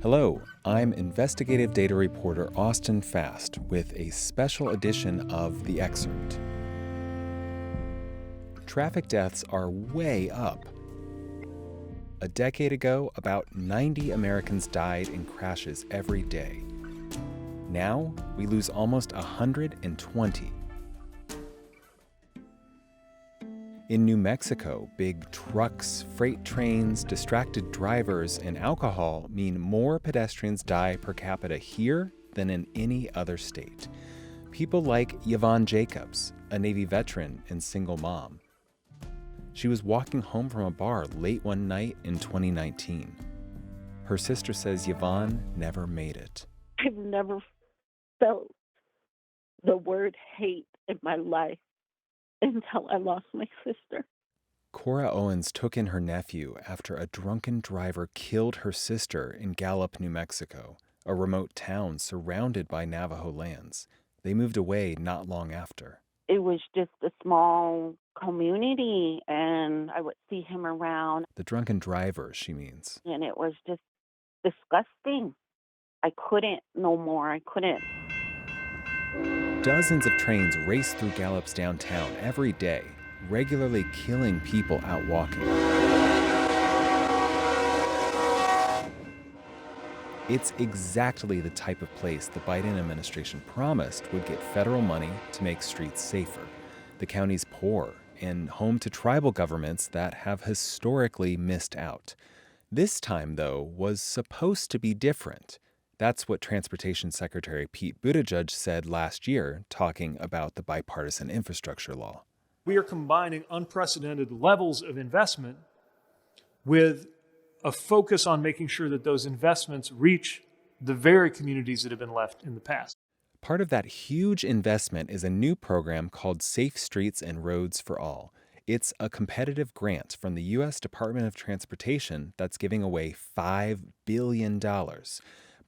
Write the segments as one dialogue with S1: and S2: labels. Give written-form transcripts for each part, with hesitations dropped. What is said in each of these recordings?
S1: Hello, I'm investigative data reporter Austin Fast with a special edition of The Excerpt. Traffic deaths are way up. A decade ago, about 90 Americans died in crashes every day. Now, we lose almost 120. In New Mexico, big trucks, freight trains, distracted drivers, and alcohol mean more pedestrians die per capita here than in any other state. People like Yvonne Jacobs, a Navy veteran and single mom. She was walking home from a bar late one night in 2019. Her sister says Yvonne never made it.
S2: I've never felt the word hate in my life until I lost my sister.
S1: Cora Owens took in her nephew after a drunken driver killed her sister in Gallup, New Mexico, a remote town surrounded by Navajo lands. They moved away not long after.
S2: It was just a small community, and I would see him around.
S1: The drunken driver, she means.
S2: And it was just disgusting. I couldn't no more. I couldn't.
S1: Dozens of trains race through Gallup's downtown every day, regularly killing people out walking. It's exactly the type of place the Biden administration promised would get federal money to make streets safer. The county's poor and home to tribal governments that have historically missed out. This time, though, was supposed to be different. That's what Transportation Secretary Pete Buttigieg said last year, talking about the bipartisan infrastructure law.
S3: We are combining unprecedented levels of investment with a focus on making sure that those investments reach the very communities that have been left in the past.
S1: Part of that huge investment is a new program called Safe Streets and Roads for All. It's a competitive grant from the U.S. Department of Transportation that's giving away $5 billion.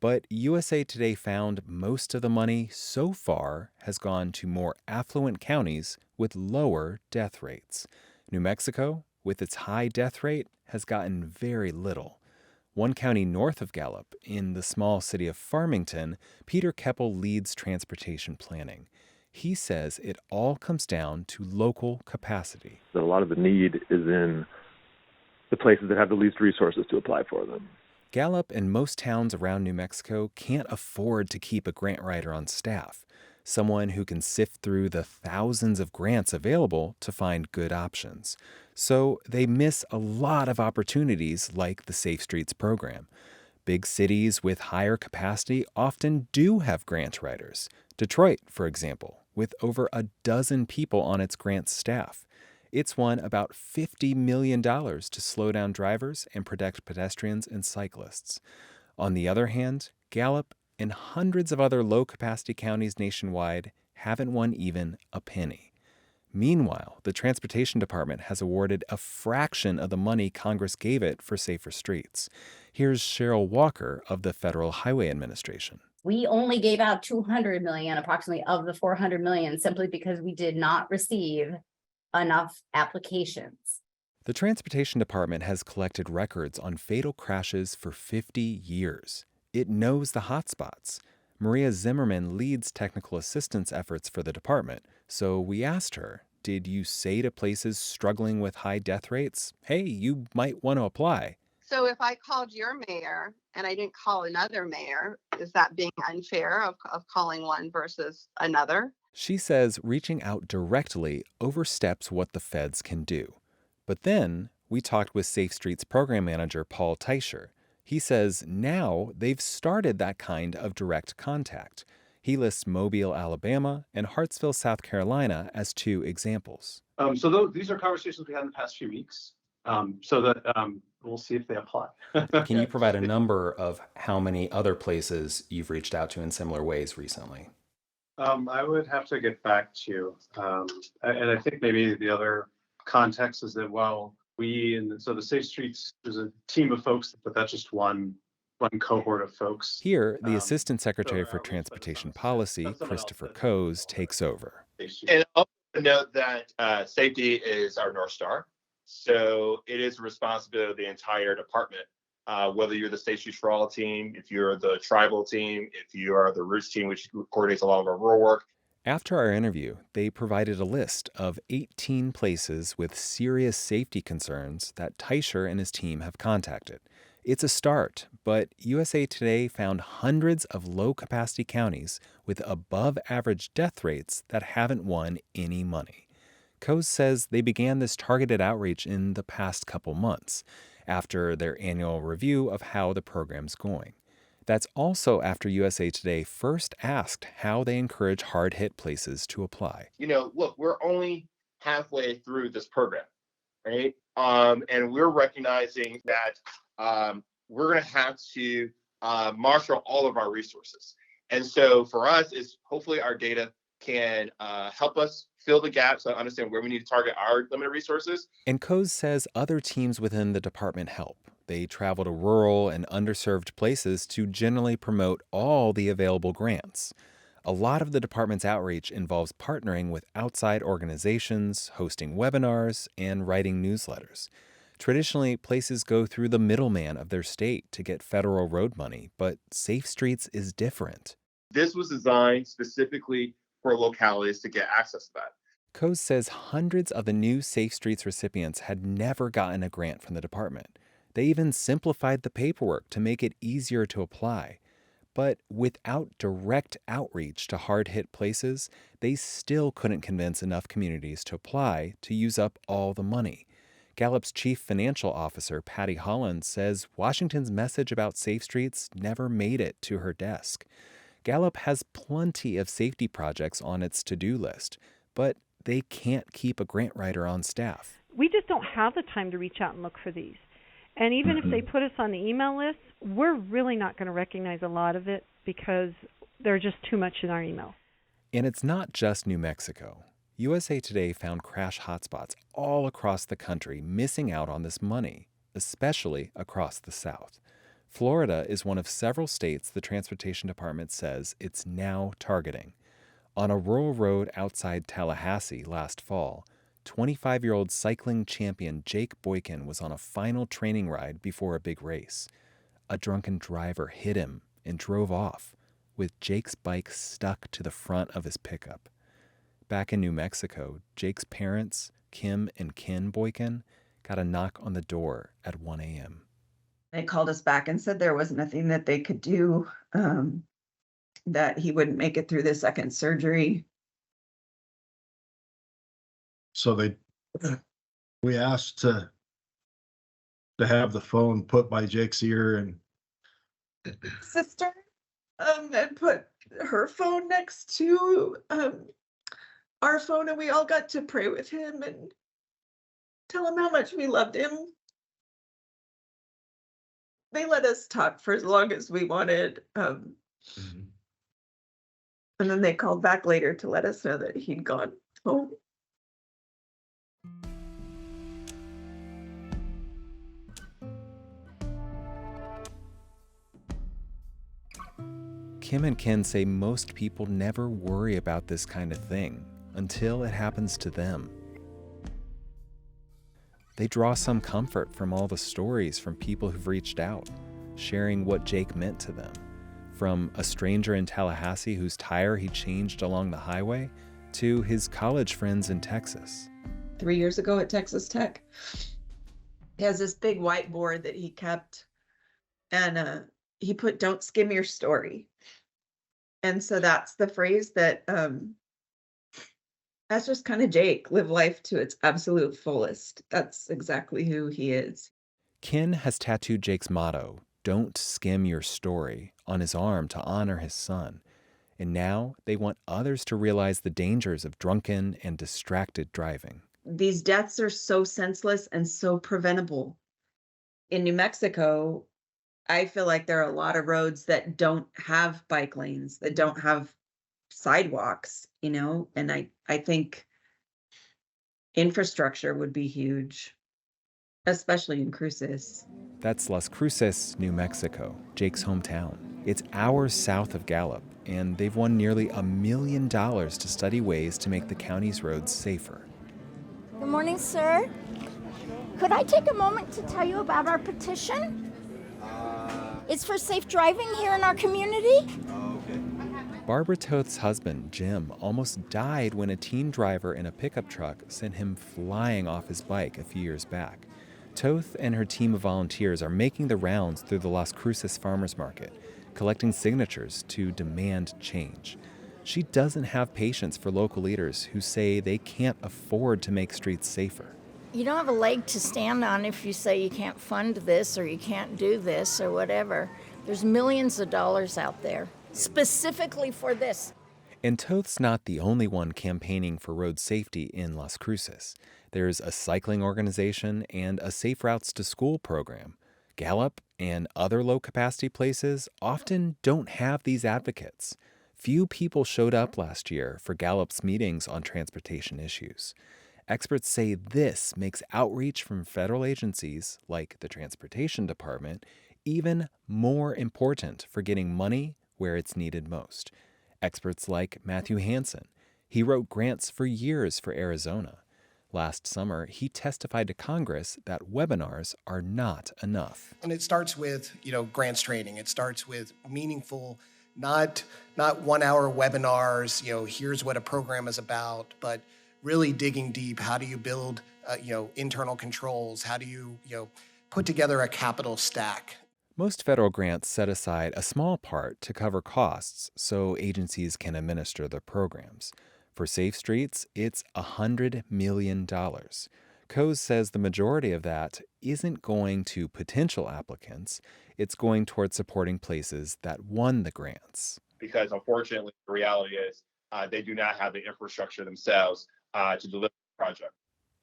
S1: But USA Today found most of the money so far has gone to more affluent counties with lower death rates. New Mexico, with its high death rate, has gotten very little. One county north of Gallup, in the small city of Farmington, Peter Keppel leads transportation planning. He says it all comes down to local capacity.
S4: That a lot of the need is in the places that have the least resources to apply for them.
S1: Gallup and most towns around New Mexico can't afford to keep a grant writer on staff, someone who can sift through the thousands of grants available to find good options. So they miss a lot of opportunities like the Safe Streets program. Big cities with higher capacity often do have grant writers. Detroit, for example, with over a dozen people on its grants staff. It's won about $50 million to slow down drivers and protect pedestrians and cyclists. On the other hand, Gallup and hundreds of other low-capacity counties nationwide haven't won even a penny. Meanwhile, the Transportation Department has awarded a fraction of the money Congress gave it for safer streets. Here's Cheryl Walker of the Federal Highway Administration.
S5: We only gave out $200 million, approximately, of the $400 million, simply because we did not receive enough applications.
S1: The Transportation Department has collected records on fatal crashes for 50 years. It knows the hotspots. Maria Zimmerman leads technical assistance efforts for the department, so we asked her, did you say to places struggling with high death rates, hey, you might want to apply?
S6: So if I called your mayor and I didn't call another mayor, is that being unfair of calling one versus another?
S1: She says reaching out directly oversteps what the feds can do. But then we talked with Safe Streets program manager Paul Teicher. He says now they've started that kind of direct contact. He lists Mobile, Alabama, and Hartsville, South Carolina as two examples.
S7: These are conversations we had in the past few weeks, so that we'll see if they apply.
S8: Can you provide a number of how many other places you've reached out to in similar ways recently?
S7: I would have to get back to you. And I think maybe the other context is that the Safe Streets, there's a team of folks, but that's just one cohort of folks.
S1: Here, the Assistant Secretary for Transportation Policy, Christopher Coase, takes over.
S9: And also note that safety is our North Star. So it is a responsibility of the entire department whether you're the State Streets for All team, if you're the tribal team, if you are the Roots team, which coordinates a lot of our rural work.
S1: After our interview, they provided a list of 18 places with serious safety concerns that Teicher and his team have contacted. It's a start, but USA Today found hundreds of low-capacity counties with above-average death rates that haven't won any money. Coase says they began this targeted outreach in the past couple months, after their annual review of how the program's going. That's also after USA Today first asked how they encourage hard-hit places to apply.
S9: Look, we're only halfway through this program, right? And we're recognizing that we're going to have to marshal all of our resources. And so for us, is hopefully our data can help us fill the gaps and understand where we need to target our limited resources.
S1: And Coase says other teams within the department help. They travel to rural and underserved places to generally promote all the available grants. A lot of the department's outreach involves partnering with outside organizations, hosting webinars, and writing newsletters. Traditionally, places go through the middleman of their state to get federal road money, but Safe Streets is different.
S9: This was designed specifically for localities to get access to that.
S1: Coase says hundreds of the new Safe Streets recipients had never gotten a grant from the department. They even simplified the paperwork to make it easier to apply. But without direct outreach to hard-hit places, they still couldn't convince enough communities to apply to use up all the money. Gallup's chief financial officer, Patty Holland, says Washington's message about Safe Streets never made it to her desk. Gallup has plenty of safety projects on its to-do list, but they can't keep a grant writer on staff.
S10: We just don't have the time to reach out and look for these. And even if they put us on the email list, we're really not going to recognize a lot of it because there's just too much in our email.
S1: And it's not just New Mexico. USA Today found crash hotspots all across the country missing out on this money, especially across the South. Florida is one of several states the Transportation Department says it's now targeting. On a rural road outside Tallahassee last fall, 25-year-old cycling champion Jake Boykin was on a final training ride before a big race. A drunken driver hit him and drove off, with Jake's bike stuck to the front of his pickup. Back in New Mexico, Jake's parents, Kim and Ken Boykin, got a knock on the door at 1 a.m.
S11: They called us back and said there was nothing that they could do, that he wouldn't make it through the second surgery.
S12: So we asked to have the phone put by Jake's ear, and
S11: Sister and put her phone next to our phone, and we all got to pray with him and tell him how much we loved him. They let us talk for as long as we wanted. And then they called back later to let us know that he'd gone home.
S1: Kim and Ken say most people never worry about this kind of thing until it happens to them. They draw some comfort from all the stories from people who've reached out, sharing what Jake meant to them. From a stranger in Tallahassee whose tire he changed along the highway, to his college friends in Texas.
S11: 3 years ago at Texas Tech, he has this big whiteboard that he kept, and he put, "Don't skim your story." And so that's the phrase that, that's just kind of Jake, live life to its absolute fullest. That's exactly who he is.
S1: Ken has tattooed Jake's motto, "Don't skim your story," on his arm to honor his son. And now they want others to realize the dangers of drunken and distracted driving.
S11: These deaths are so senseless and so preventable. In New Mexico, I feel like there are a lot of roads that don't have bike lanes, that don't have sidewalks, and I think infrastructure would be huge, especially in Cruces.
S1: That's Las Cruces, New Mexico, Jake's hometown. It's hours south of Gallup, and they've won nearly $1 million to study ways to make the county's roads safer.
S13: Good morning, sir. Could I take a moment to tell you about our petition? It's for safe driving here in our community.
S1: Barbara Toth's husband, Jim, almost died when a teen driver in a pickup truck sent him flying off his bike a few years back. Toth and her team of volunteers are making the rounds through the Las Cruces Farmers Market, collecting signatures to demand change. She doesn't have patience for local leaders who say they can't afford to make streets safer.
S13: You don't have a leg to stand on if you say you can't fund this or you can't do this or whatever. There's millions of dollars out there specifically for this.
S1: And Toth's not the only one campaigning for road safety in Las Cruces. There's a cycling organization and a Safe Routes to School program. Gallup and other low-capacity places often don't have these advocates. Few people showed up last year for Gallup's meetings on transportation issues. Experts say this makes outreach from federal agencies, like the Transportation Department, even more important for getting money where it's needed most. Experts like Matthew Hansen. He wrote grants for years for Arizona. Last summer, he testified to Congress that webinars are not enough.
S14: And it starts with, grants training. It starts with meaningful, not 1 hour webinars, here's what a program is about, but really digging deep. How do you build, internal controls? How do you, put together a capital stack?
S1: Most federal grants set aside a small part to cover costs so agencies can administer their programs. For Safe Streets, it's $100 million. Coase says the majority of that isn't going to potential applicants. It's going towards supporting places that won the grants.
S9: Because unfortunately, the reality is they do not have the infrastructure themselves to deliver the project.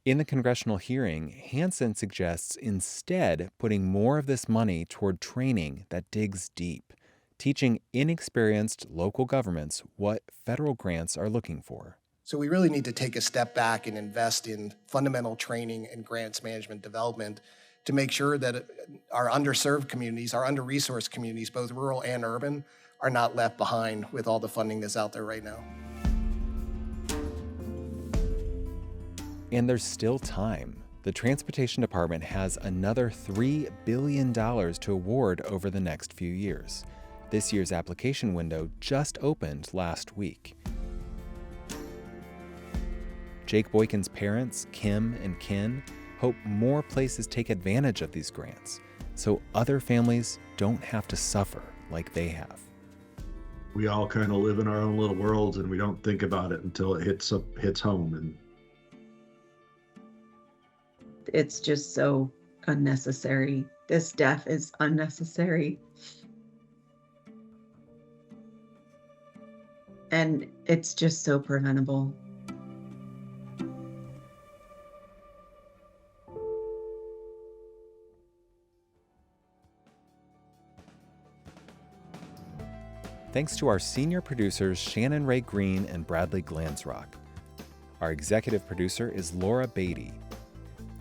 S1: In the congressional hearing, Hansen suggests instead putting more of this money toward training that digs deep, teaching inexperienced local governments what federal grants are looking for.
S14: So we really need to take a step back and invest in fundamental training and grants management development to make sure that our underserved communities, our under-resourced communities, both rural and urban, are not left behind with all the funding that's out there right now.
S1: And there's still time. The Transportation Department has another $3 billion to award over the next few years. This year's application window just opened last week. Jake Boykin's parents, Kim and Ken, hope more places take advantage of these grants so other families don't have to suffer like they have.
S12: We all kind of live in our own little worlds and we don't think about it until it hits home. And
S11: it's just so unnecessary. This death is unnecessary. And it's just so preventable.
S1: Thanks to our senior producers Shannon Ray Green and Bradley Glansrock. Our executive producer is Laura Beatty.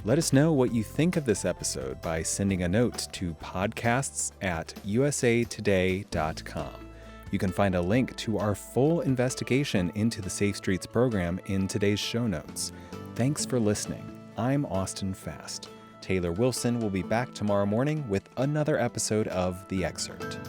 S1: Let us know what you think of this episode by sending a note to podcasts@usatoday.com. You can find a link to our full investigation into the Safe Streets program in today's show notes. Thanks for listening. I'm Austin Fast. Taylor Wilson will be back tomorrow morning with another episode of The Excerpt.